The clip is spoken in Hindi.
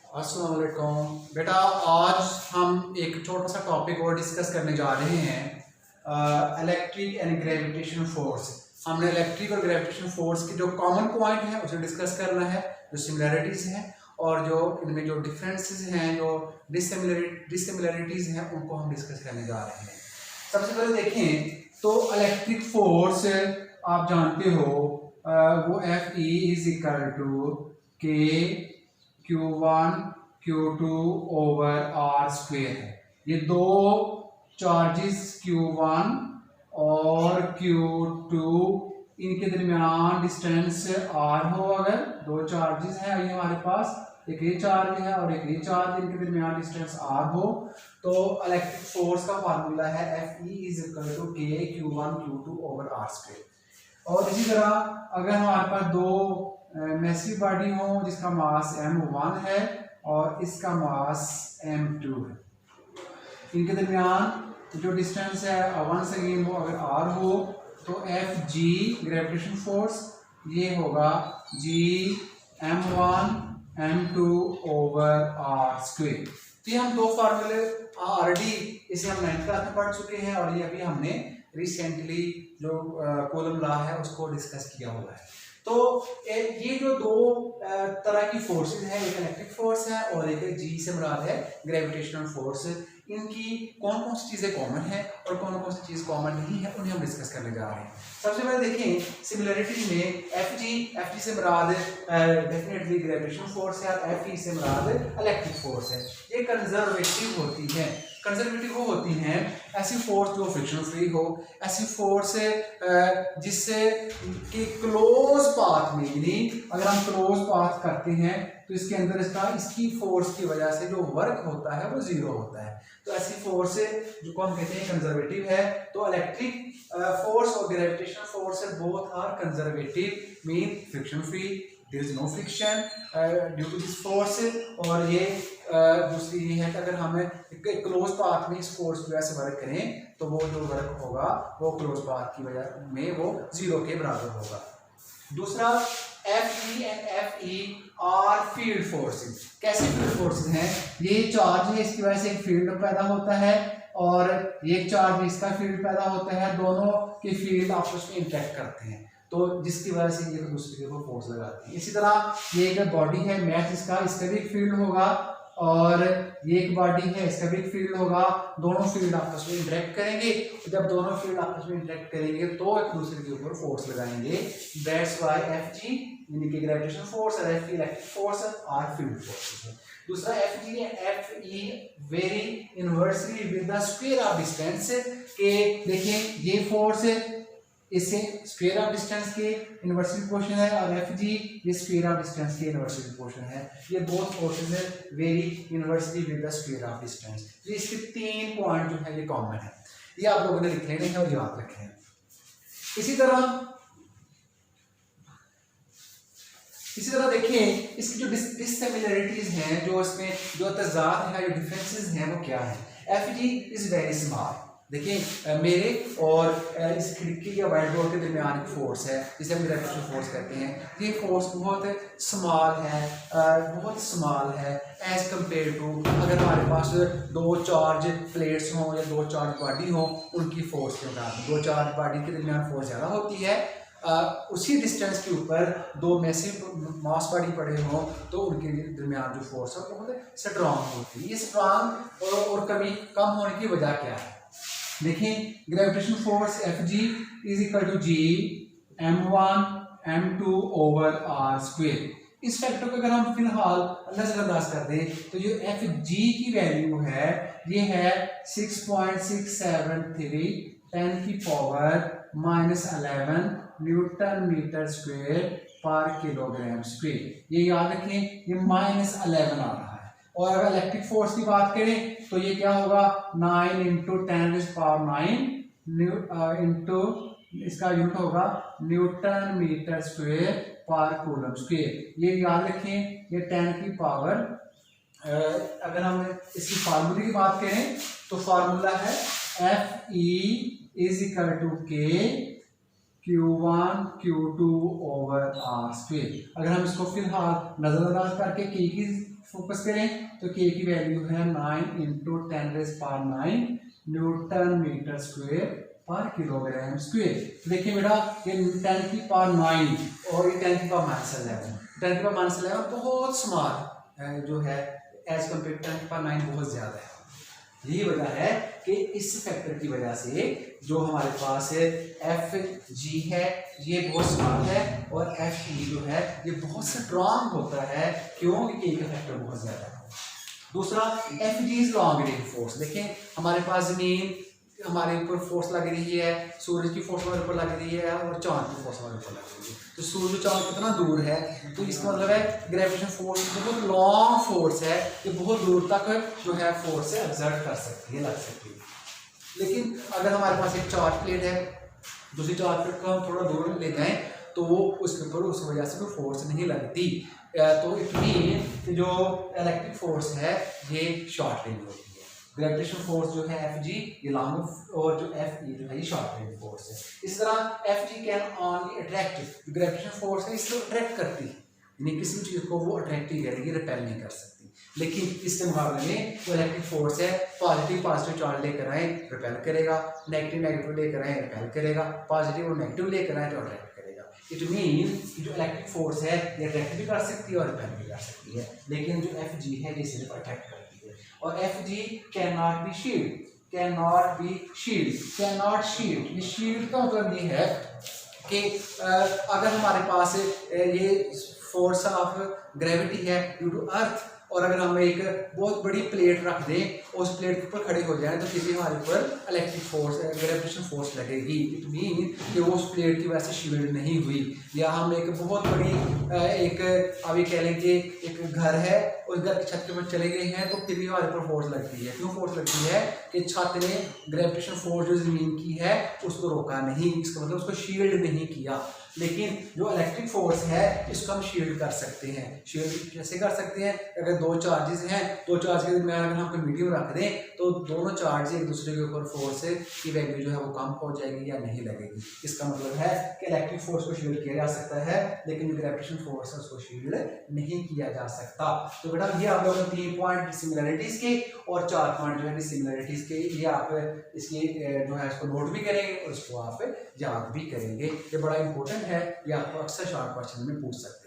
अस्सलाम वालेकुम बेटा, आज हम एक छोटा सा टॉपिक और डिस्कस करने जा रहे हैं इलेक्ट्रिक एंड ग्रेविटेशन फोर्स। हमने इलेक्ट्रिक और ग्रेविटेशन फोर्स के जो कॉमन पॉइंट है उसे डिस्कस करना है, जो सिमिलैरिटीज हैं और जो इनमें जो डिफरेंसेस हैं, जो डिससिमिलैरिटीज हैं, उनको हम डिस्कस करने जा रहे हैं। सबसे पहले देखें तो इलेक्ट्रिक फोर्स आप जानते हो वो Fe इज इक्वल टू के Q1 Q2 over are square है। ये दो चार्जेस Q1 और Q2 इनके दरमियान डिस्टेंस R हो, अगर दो चार्जेस हैं ये हमारे पास, एक ये चार्ज है और एक ये चार्ज, इनके दरमियान डिस्टेंस R हो, तो इलेक्ट्रिक फोर्स का फार्मूला है Fe इज इक्वल टू के Q1 Q2 over are square. और इसी तरह अगर हमारे पास दो मैसिव बॉडी हो जिसका मास m1 है और इसका मास m2 है, इनके दरमियान जो डिस्टेंस है वंस अगेन वो अगर r हो तो Fg ग्रेविटेशन फोर्स ये होगा g m1 m2 over r square. तो ये हम दो फार्मूले ऑलरेडी इसे हम 9th क्लास में पढ़ चुके हैं और ये अभी हमने रिसेंटली जो कूलम लॉ है उसको डिस्कस किया हुआ है। तो ये जो दो तरह की फोर्सेस हैं, एक इलेक्ट्रिक फोर्स है और एक जी से मुराद है ग्रेविटेशनल फोर्स, इनकी कौन कौन सी चीज़ें कॉमन है और कौन कौन सी चीज़ कॉमन नहीं है, उन्हें हम डिस्कस करने जा रहे हैं। सबसे पहले देखें सिमिलरिटीज में एफ से मुराद डेफिनेटली ग्रेविटेशनल फोर्स है और Fe से मुराद इलेक्ट्रिक फोर्स है। ये कंजर्वेटिव होती है। कंजर्वेटिव वो होती हैं ऐसी फोर्स जो फ्रिक्शन फ्री हो, ऐसी फोर्स जिससे कि क्लोज पाथ में, यानी अगर हम क्लोज पाथ करते हैं तो इसके अंदर इसकी फोर्स की वजह से जो वर्क होता है वो जीरो होता है। तो ऐसी फोर्स जो को हम कहते हैं कंजर्वेटिव है। तो इलेक्ट्रिक फोर्स और gravitational force both are conservative, mean friction free, there is no friction due to this force. और ये दूसरी ये है कि अगर हम क्लोज पाथ में इस फोर्स की वजह से वर्क करें तो वो जो वर्क होगा वो क्लोज पाथ की वजह में वो जीरो के बराबर होगा। दूसरा Fe and Fe are field forces. कैसे फील्ड फोर्सेस हैं? ये चार्ज है, इसकी वजह से एक फील्ड पैदा होता है और ये चार्ज इसका फील्ड पैदा होता है, दोनों के फील्ड आपस में इंटरेक्ट करते हैं तो जिसकी वजह से ये दूसरे के ऊपर फोर्स लगाती है। इसी तरह ये एक बॉडी है मैथ, इसका भी एक फील्ड होगा और ये एक बॉडी है, इसका भी एक फील्ड होगा, दोनों फील्ड आपस में इंटरेक्ट करेंगे। जब दोनों फील्ड आपस में इंटरेक्ट करेंगे तो एक दूसरे के ऊपर फोर्स लगाएंगे। दैट्स व्हाई Fg यानी कि ग्रेविटेशनल फोर्स और Fe electric force are field forces है। दूसरा Fg and Fe vary inversely with the square of distance के, देखें ये फोर्स इससे स्क्वायर ऑफ डिस्टेंस के इनवर्सली प्रोपोर्शनल है और Fg ये स्क्वायर ऑफ डिस्टेंस के इनवर्सली प्रोपोर्शनल है। ये both forces vary inversely with the square of distance. ये इसके 3 पॉइंट जो है ये कॉमन है, ये आप लोगों ने लिख लेने हैं और याद रखें। इसी तरह देखिए इसकी जो डिससिमिलरिटीज हैं, जो इसमें जो तजाद है, जो डिफरेंसेस हैं वो क्या है। Fg is very small. देखिए मेरे और इस खिड़की या वाइट डोर के दरमियान एक फोर्स है जिसे हम ग्रेविटेशनल फोर्स कहते हैं। ये फोर्स बहुत स्मॉल है, बहुत स्मॉल है एज कंपेयर टू अगर हमारे पास दो चार्ज प्लेट्स हों या दो चार्ज बॉडी हो, उनकी फोर्स के मुकाबले दो चार्ज बॉडी के दरमियान फोर्स ज़्यादा होती है। उसी डिस्टेंस के ऊपर दो मैसिव मास बॉडी पड़े हों तो उनके दरमियान जो फोर्स है वो बहुत स्ट्रांग होती है। ये स्ट्रांग और कभी कम होने की वजह क्या है? देखिए gravitational force Fg is equal to G m1 m2 over r square. इस फैक्टर को अगर हम फिलहाल नजरअंदाज कर दें तो जो Fg की वैल्यू है ये है 6.673 10 की पावर -11 न्यूटन मीटर स्क्वायर पर किलोग्राम स्क्वायर। ये याद रखें, ये -11 आ रहा है। और अगर इलेक्ट्रिक फोर्स की बात करें तो ये क्या होगा 9 इंटू 10⁹ इंटू इसका यूनिट होगा न्यूटन मीटर स्क्वायर पर कूलम स्क्वायर। ये याद रखें, ये 10 की पावर अगर हम इसकी फार्मूले की बात करें तो फार्मूला है Fe इज इक्वल टू के Q1 Q2 over are square. अगर हम इसको फिलहाल नजरअंदाज करके के की फोकस करें तो के की वैल्यू है 9 इंटू 10⁻⁹ न्यूटन मीटर स्क्वेयर पर किलोग्राम स्क्वेयर। तो देखिए बेटा ये 10⁻⁹ और ये 10⁻11। 10⁻11 बहुत स्मॉल जो है एज कम्पेयर टू 10⁻9 बहुत ज्यादा है। यही वजह है कि इस फैक्टर की वजह से जो हमारे पास एफ जी है ये बहुत स्मॉल है और एफ ई जो है ये बहुत स्ट्रांग होता है, क्योंकि के का फैक्टर बहुत ज्यादा है। दूसरा F G is long range force. देखें हमारे पास जमीन हमारे ऊपर फोर्स लग रही है, सूरज की फोर्स हमारे ऊपर लग रही है और चांद की फोर्स हमारे ऊपर लग रही है। तो सूरज और चांद कितना दूर है, तो इसका मतलब है ग्रेविटेशन फोर्स बहुत लॉन्ग फोर्स है, ये बहुत दूर तक जो है फोर्स से एक्सर्ट कर सकती है, लग सकती है। लेकिन अगर हमारे पास एक चार्ज प्लेट है, दूसरी चार्ज प्लेट को हम थोड़ा दूर ले जाएं तो वो उसके ऊपर उस वजह से कोई फोर्स नहीं लगती। तो इट मीन कि जो इलेक्ट्रिक फोर्स है ये शॉर्ट रेंज होती है। ग्रेविटेशन फोर्स जो है एफ जी ये लॉन्ग और जो एफ ई जो है ये शॉर्ट रेंज फोर्स है। इस तरह F G can only attract, gravitation force है इसको अट्रैक्ट करती है, यानी किसी भी चीज को वो अट्रैक्ट ही करेगी, रिपेल नहीं कर सकती। लेकिन इसके मुकाबले में जो इलेक्ट्रिक फोर्स है पॉजिटिव चार्ज लेकर आए रिपेल करेगा, नेगेटिव लेकर आए रिपेल करेगा, पॉजिटिव और नेगेटिव लेकर आए तो अट्रैक्ट करेगा। इट मीन कि जो इलेक्ट्रिक फोर्स है ये अट्रैक्ट भी कर सकती है और रिपेल भी कर सकती है, लेकिन जो एफ जी है ये सिर्फ अट्रैक्ट करती है। और F G can not be shield, can not be shield, can not shield. ये शील्ड का मतलब ये है कि अगर हमारे पास ये फोर्स ऑफ ग्रेविटी है ड्यू टू अर्थ, और अगर हम एक बहुत बड़ी प्लेट रख दें और उस प्लेट के ऊपर खड़े हो जाए तो किसी हमारे ऊपर इलेक्ट्रिक फोर्स ग्रेविटेशन फोर्स लगेगी। इट मीन कि वो उस प्लेट की वजह से शील्ड नहीं हुई। या हम एक बहुत बड़ी एक अभी कह लें कि एक घर है, उस घर की छत के ऊपर चले गए हैं तो फिर भी हमारे ऊपर फोर्स लगती है। क्यों फोर्स लगती है कि छत ने ग्रेविटेशन फोर्स जो जमीन की है उसको रोका नहीं, इसका मतलब उसको शील्ड नहीं किया। लेकिन जो इलेक्ट्रिक फोर्स है इसको हम शील्ड कर सकते हैं। शील्ड कैसे कर सकते हैं? अगर दो चार्जेस हैं, दो चार्ज के दरमियान अगर हम कोई मीडियम रख दें तो दोनों चार्ज एक दूसरे के ऊपर फोर्स की वैल्यू जो है वो कम हो जाएगी या नहीं लगेगी। इसका मतलब है कि इलेक्ट्रिक फोर्स को शील्ड किया जा सकता है, लेकिन जो ग्रेविटेशन फोर्स है उसको शील्ड नहीं किया जा सकता। तो बेटा ये आप लोगों ने 3 पॉइंट सिमिलरिटीज के और 4 पॉइंट जो है सिमिलरिटीज के, ये आप इसकी जो है इसको नोट भी करेंगे और इसको आप याद भी करेंगे। ये बड़ा इंपॉर्टेंट है, ये आपको अक्सर शॉर्ट क्वेश्चन में पूछ सकते हैं।